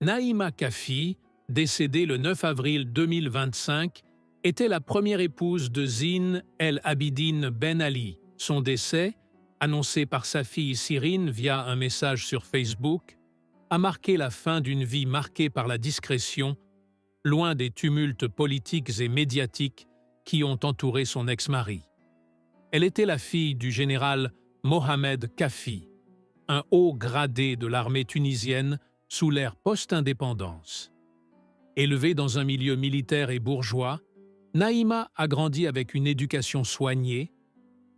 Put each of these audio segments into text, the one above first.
Naïma Kafi, décédée le 9 avril 2025, était la première épouse de Zine El Abidine Ben Ali. Son décès, annoncé par sa fille Cyrine via un message sur Facebook, a marqué la fin d'une vie marquée par la discrétion, loin des tumultes politiques et médiatiques qui ont entouré son ex-mari. Elle était la fille du général Mohamed Kafi, un haut gradé de l'armée tunisienne sous l'ère post-indépendance. Élevée dans un milieu militaire et bourgeois, Naïma a grandi avec une éducation soignée,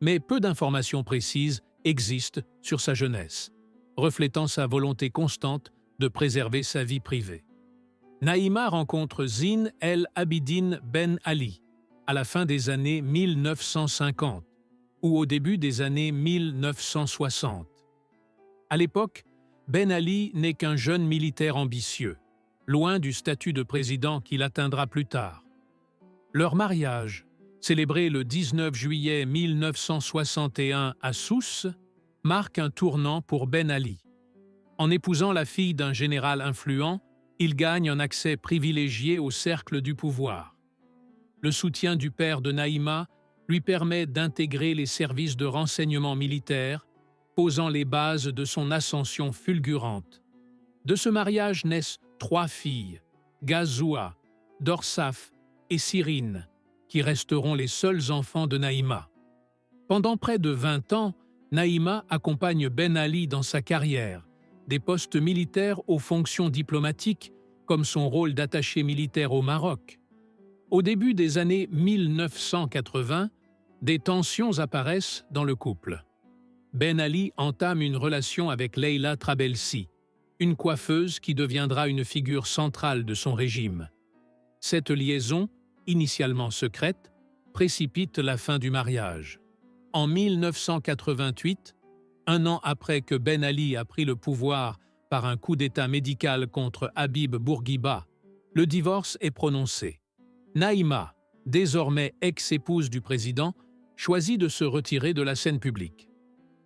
mais peu d'informations précises existent sur sa jeunesse, reflétant sa volonté constante de préserver sa vie privée. Naïma rencontre Zine El Abidine Ben Ali à la fin des années 1950 ou au début des années 1960. À l'époque, Ben Ali n'est qu'un jeune militaire ambitieux, loin du statut de président qu'il atteindra plus tard. Leur mariage, célébré le 19 juillet 1961 à Sousse, marque un tournant pour Ben Ali. En épousant la fille d'un général influent, il gagne un accès privilégié au cercle du pouvoir. Le soutien du père de Naïma lui permet d'intégrer les services de renseignement militaire, posant les bases de son ascension fulgurante. De ce mariage naissent 3 filles, Gazoua, Dorsaf et Cyrine, qui resteront les seuls enfants de Naïma. Pendant près de 20 ans, Naïma accompagne Ben Ali dans sa carrière, des postes militaires aux fonctions diplomatiques, comme son rôle d'attaché militaire au Maroc. Au début des années 1980, des tensions apparaissent dans le couple. Ben Ali entame une relation avec Leila Trabelsi, une coiffeuse qui deviendra une figure centrale de son régime. Cette liaison, initialement secrète, précipite la fin du mariage. En 1988, un an après que Ben Ali a pris le pouvoir par un coup d'État médical contre Habib Bourguiba, le divorce est prononcé. Naïma, désormais ex-épouse du président, choisit de se retirer de la scène publique.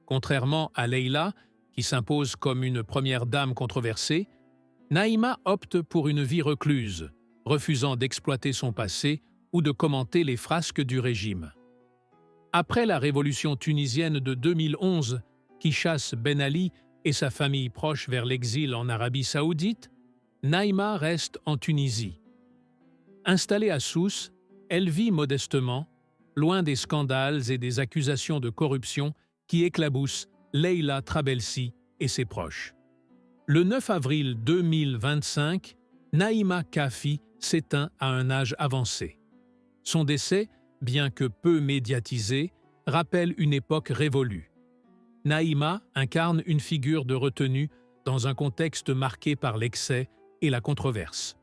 Contrairement à Leila, qui s'impose comme une première dame controversée, Naïma opte pour une vie recluse, refusant d'exploiter son passé ou de commenter les frasques du régime. Après la révolution tunisienne de 2011, qui chasse Ben Ali et sa famille proche vers l'exil en Arabie saoudite, Naïma reste en Tunisie. Installée à Sousse, elle vit modestement, loin des scandales et des accusations de corruption qui éclaboussent Leila Trabelsi et ses proches. Le 9 avril 2025, Naïma Kafi s'éteint à un âge avancé. Son décès, bien que peu médiatisé, rappelle une époque révolue. Naïma incarne une figure de retenue dans un contexte marqué par l'excès et la controverse.